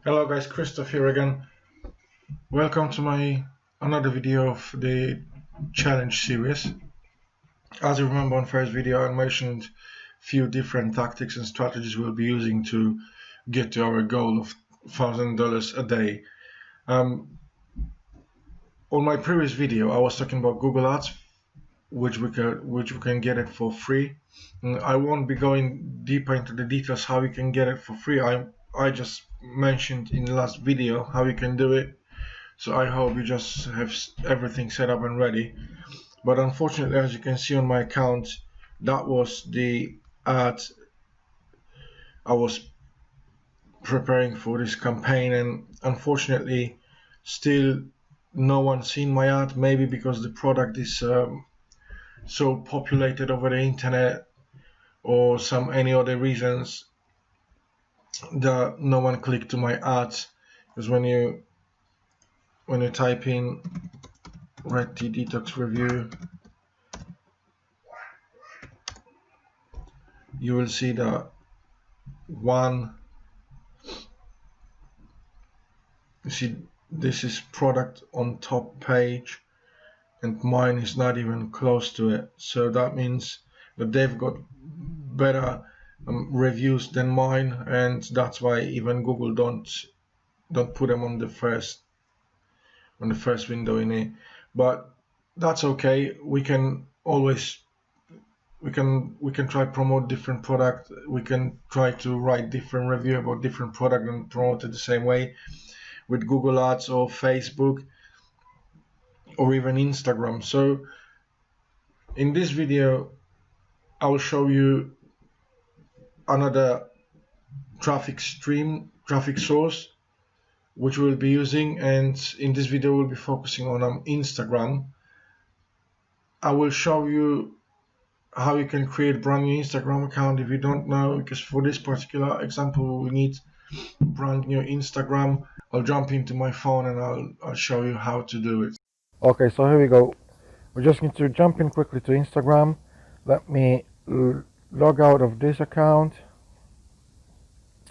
Hello guys, Krzysztof here again. Welcome to my another video of the challenge series. As you remember on first video I mentioned few different tactics and strategies we'll be using to get to our goal of $1,000 a day. On my previous video I was talking about Google Ads, which we can get it for free. And I won't be going deeper into the details how you can get it for free. I just mentioned in the last video how you can do it. So I hope you just have everything set up and ready. But unfortunately, as you can see on my account, that was the ad I was preparing for this campaign, and unfortunately still no one seen my ad, maybe because the product is so populated over the internet or any other reasons that no one clicked to my ads. Because when you type in Red Tea Detox Review, you will see that you see this is product on top page and mine is not even close to it, so that means that they've got better reviews than mine, and that's why even Google don't put them on the first window in it. But that's okay. We can always we can try promote different product. We can try to write different review about different product and promote it the same way with Google Ads or Facebook or even Instagram. So in this video I will show you another traffic source which we'll be using, and in this video we'll be focusing on Instagram. I will show you how you can create brand new Instagram account if you don't know, because for this particular example we need brand new Instagram. I'll jump into my phone and I'll show you how to do it. Okay, so here we go. We just need to jump in quickly to Instagram. Let me log out of this account,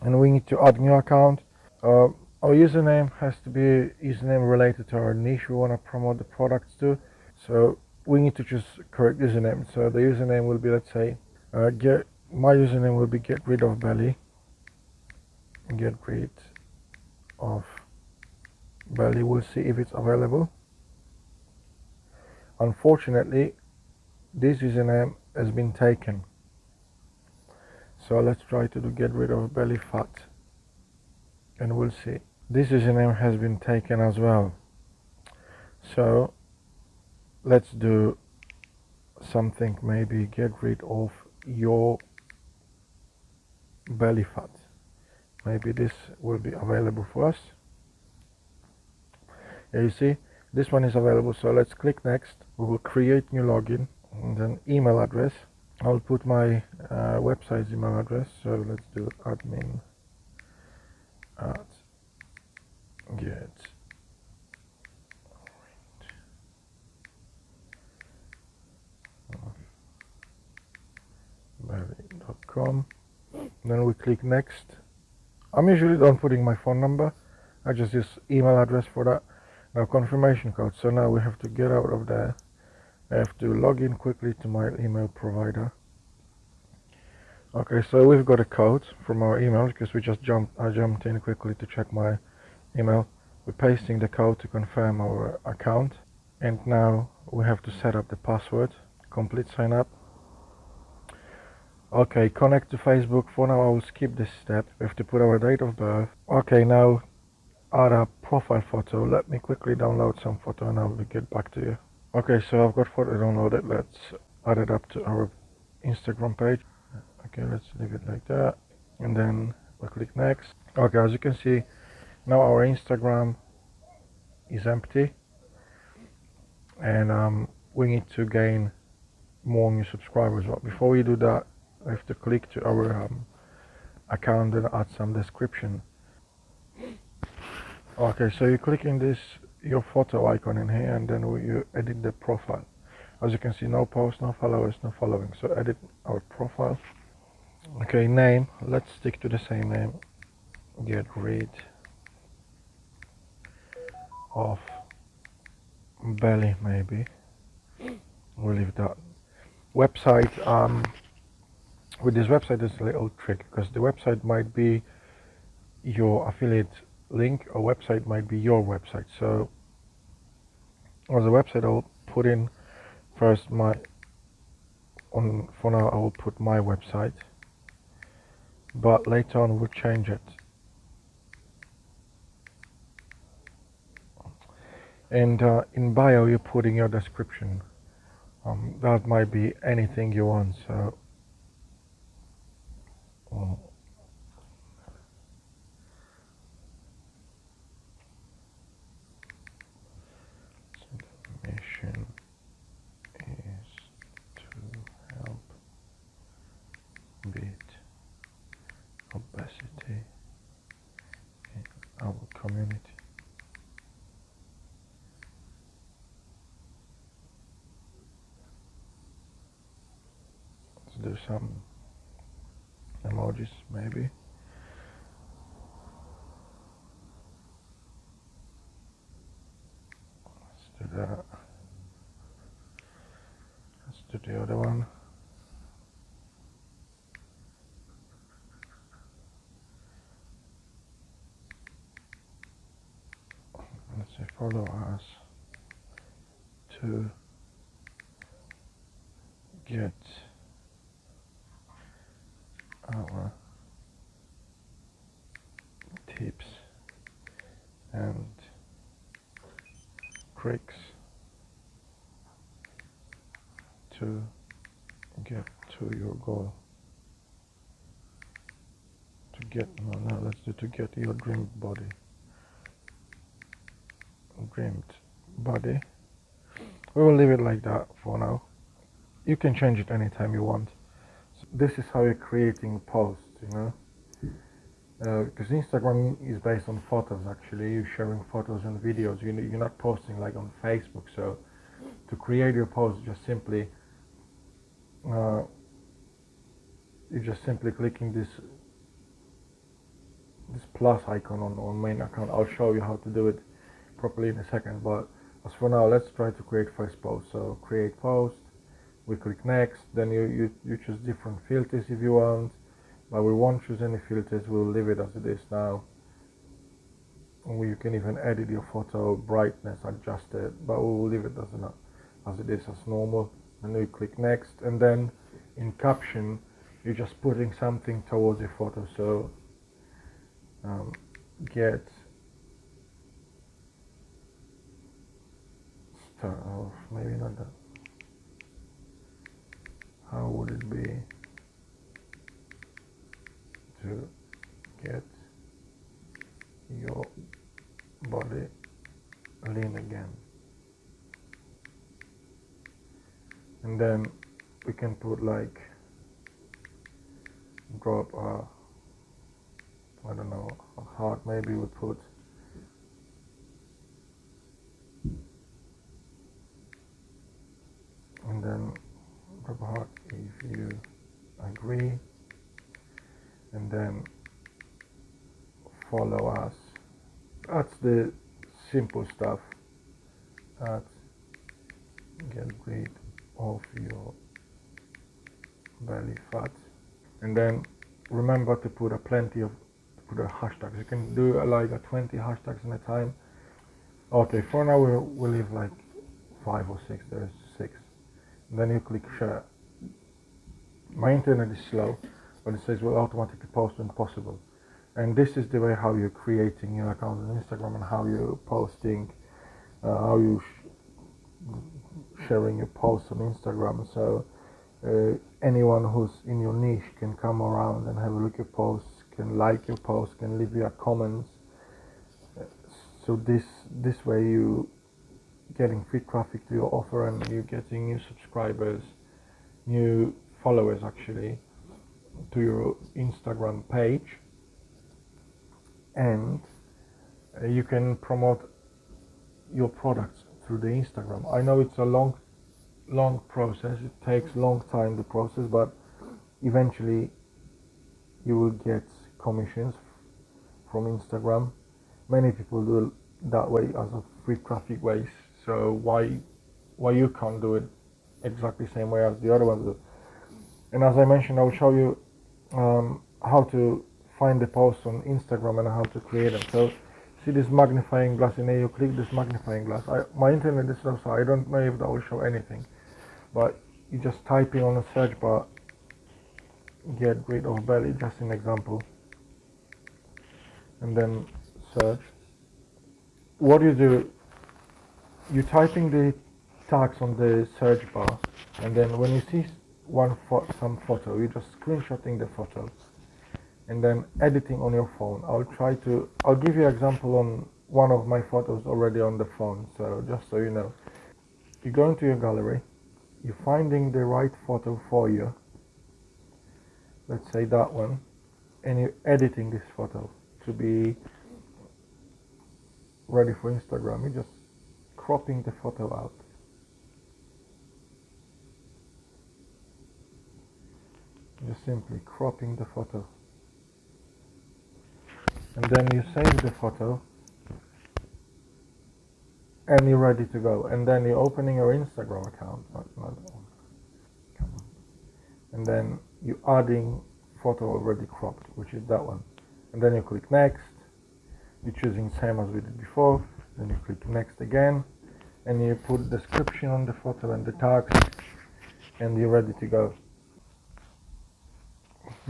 and we need to add new account. Our username has to be username related to our niche we want to promote the products to. So we need to choose correct username. So the username will be, let's say, my username will be get rid of belly. Get rid of belly. We'll see if it's available. Unfortunately, this username has been taken. So let's try to do get rid of belly fat, and we'll see. This username has been taken as well. So let's do something, maybe get rid of your belly fat. Maybe this will be available for us. Yeah, you see, this one is available. So let's click next. We will create new login and then email address. I'll put my website's email address. So let's do admin at belly.com. Then we click next. I'm usually not putting my phone number. I just use email address for that. Now confirmation code. So now we have to get out of there. I have to log in quickly to my email provider. Okay, so we've got a code from our email because I jumped in quickly to check my email. We're pasting the code to confirm our account, and now we have to set up the password. Complete sign up. Okay, connect to Facebook. For now I will skip this step. We have to put our date of birth. Okay, now add a profile photo. Let me quickly download some photo and I will get back to you. Okay, so I've got photo downloaded. Let's add it up to our Instagram page. Okay, let's leave it like that, and then we'll click next. Okay, as you can see, now our Instagram is empty, and we need to gain more new subscribers. But before we do that, we have to click to our account and add some description. Okay, so you click in your photo icon in here, and then you edit the profile. As you can see, no posts, no followers, no following. So edit our profile. Okay, name, let's stick to the same name. Get rid of belly, maybe. We'll leave that. Website, with this website there's a little trick, because the website might be your affiliate link, or website might be your website. So on the website I'll put in first for now I will put my website, but later on we'll change it. And in bio you put in your description. That might be anything you want. So the mission is to help beat obesity in our community. Let's do some emojis, maybe. Let's do that. Let's do the other one. Let's say follow us to get our tips and tricks to get to your goal. Let's do to get your dream body. Dreamed body. We will leave it like that for now. You can change it anytime you want. So this is how you're creating posts, because Instagram is based on photos. Actually, you're sharing photos and videos. You're not posting like on Facebook. So to create your post, you're just simply clicking this plus icon on main account. I'll show you how to do it properly in a second, but as for now, let's try to create first post. So create post, we click next, then you choose different filters if you want, but we won't choose any filters. We'll leave it as it is now. And you can even edit your photo brightness, adjust it, but we will leave it as it is, as normal. And then you click next, and then in caption you're just putting something towards your photo. So get start, maybe not that. How would it be to get your body lean again? And then we can put like drop a heart. Maybe we put and then drop a heart if you agree, and then follow us. That's the simple stuff. That's get rid of your belly fat, and then remember to put a hashtags. You can do like 20 hashtags at a time. Okay, for now we'll leave like 5 or 6. There's 6. And then you click share. My internet is slow, but it says will automatically post when possible. And this is the way how you're creating your account on Instagram, and how you're posting, how you sharing your posts on Instagram. So anyone who's in your niche can come around and have a look at your posts, can like your posts, can leave your comments. So this way you getting free traffic to your offer, and you're getting new subscribers, new followers actually to your Instagram page, and you can promote your products through the Instagram. I know it's a long process, it takes a long time, the process, but eventually you will get commissions from Instagram. Many people that way as a free traffic ways. So why you can't do it exactly same way as the other ones do? And as I mentioned, I'll show you how to find the posts on Instagram and how to create them. So see this magnifying glass in here, you click this magnifying glass. My internet is slow, so I don't know if that will show anything, but you just type in on the search bar, get rid of belly, just an example, and then search. What you do, you type in the tags on the search bar, and then when you see some photo, you just screenshotting the photo and then editing on your phone. I'll give you an example on one of my photos already on the phone, so just so you know. You go into your gallery, you're finding the right photo for you, let's say that one, and you're editing this photo to be ready for Instagram. You're just cropping the photo out. Just simply cropping the photo. And then you save the photo and you're ready to go. And then you're opening your Instagram account. Not come on. And then you're adding photo already cropped, which is that one. And then you click next. You're choosing same as we did before. Then you click next again. And you put description on the photo and the tags. And you're ready to go.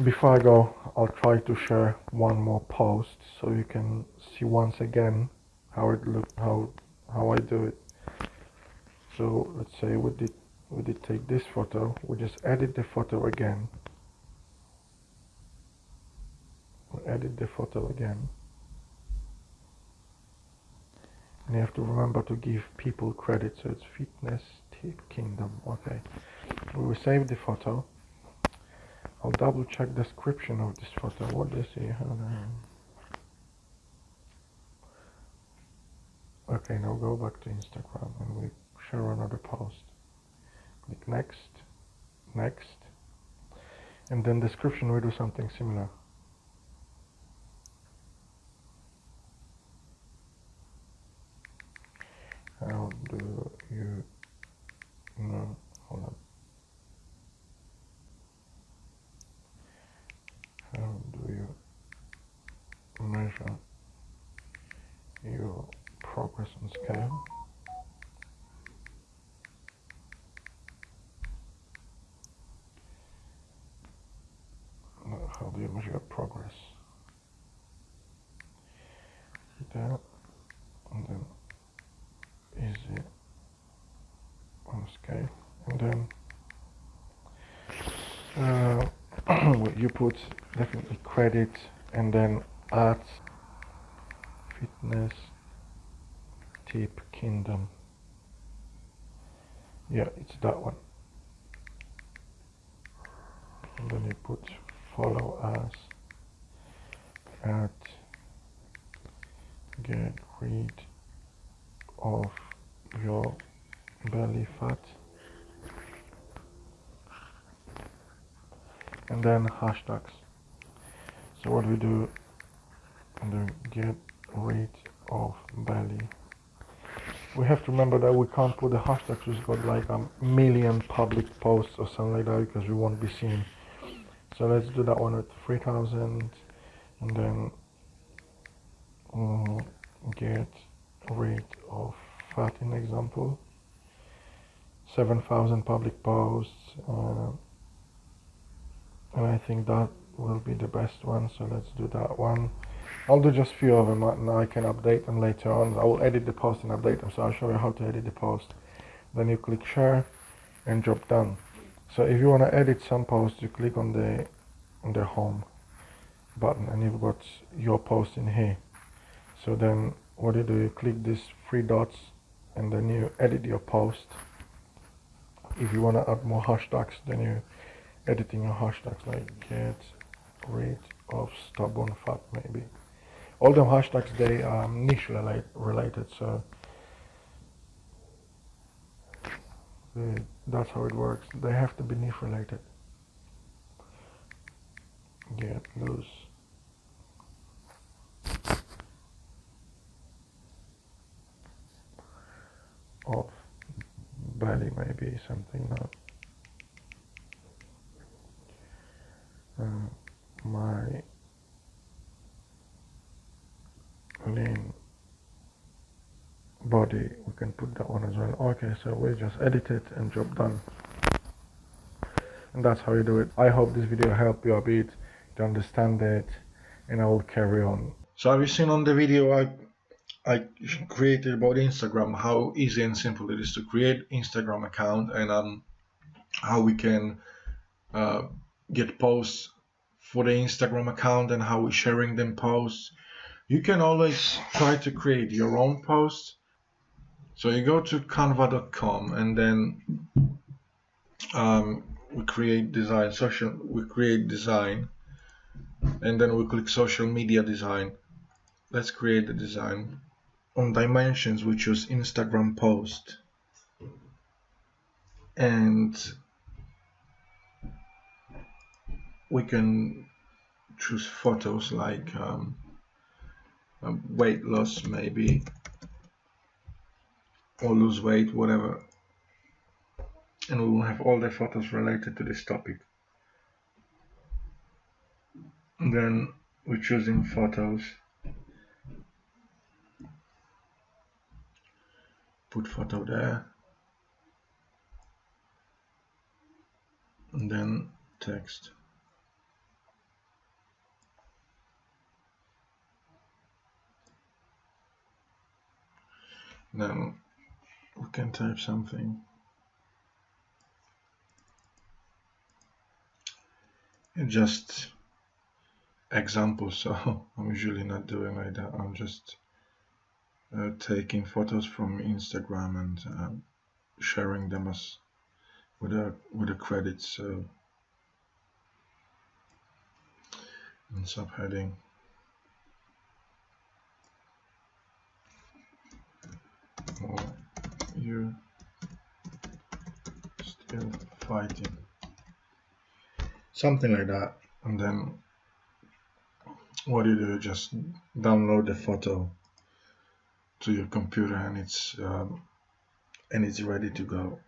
Before I go, I'll try to share one more post so you can see once again how it look, how I do it. So let's say we did take this photo. We just edit the photo again. We edit the photo again. And you have to remember to give people credit. So it's Fitness Tip Kingdom. Okay. We will save the photo. I'll double check description of this photo. What do you see? Okay, now go back to Instagram and we share another post. Click next, next, and then description we do something similar. How do you know? Hold on. How do you measure your progress on scale? How do you measure your progress? There, and then is it on scale? And then you put definitely credit and then add Fitness Tip Kingdom. Yeah, it's that one. And then you put follow us at get rid of your belly fat, and then hashtags. So what we do, get rid of belly. We have to remember that we can't put the hashtags who's got like a million public posts or something like that because we won't be seen. So let's do that one at 3,000 and then get rid of fat in example. 7,000 public posts, and I think that will be the best one, so let's do that one. I'll do just few of them and I can update them later on. I will edit the post and update them, so I'll show you how to edit the post. Then you click share and drop done. So if you want to edit some posts, you click on the home button and you've got your post in here. So then what you do, you click these three dots and then you edit your post. If you want to add more hashtags, then you editing your hashtags, like get rid of stubborn fat maybe. All them hashtags, they are niche related, so that's how it works. They have to be niche related. Get loose. of belly, maybe something now. My lean body, we can put that one as well. Okay, so we just edit it and job done. And that's how you do it. I hope this video helped you a bit to understand it, and I will carry on. So have you seen on the video I created about Instagram, how easy and simple it is to create Instagram account, and how we can get posts for the Instagram account and how we're sharing them posts. You can always try to create your own posts. So you go to canva.com and then we create design, and then we click social media design. Let's create the design. On dimensions we choose Instagram post, and we can choose photos like weight loss maybe, or lose weight, whatever, and we will have all the photos related to this topic. And then we're choosing photos, put photo there, and then text. Then we can type something. And just example, so I'm usually not doing like that. I'm just taking photos from Instagram and sharing them as with a credit. So and subheading, or you still fighting, something like that. And then what you do, just download the photo to your computer, and it's ready to go.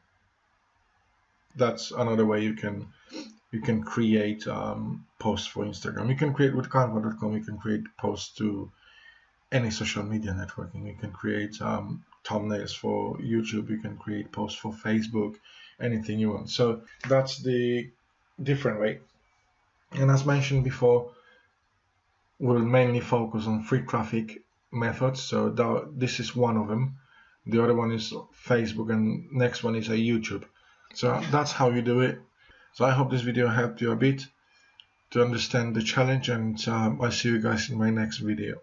That's another way you can create posts for Instagram. You can create with canva.com. You can create posts to any social media networking. You can create thumbnails for YouTube. You can create posts for Facebook, anything you want. So that's the different way. And as mentioned before, we'll mainly focus on free traffic methods. So this is one of them. The other one is Facebook, and next one is YouTube. So that's how you do it. So I hope this video helped you a bit to understand the challenge, and I'll see you guys in my next video.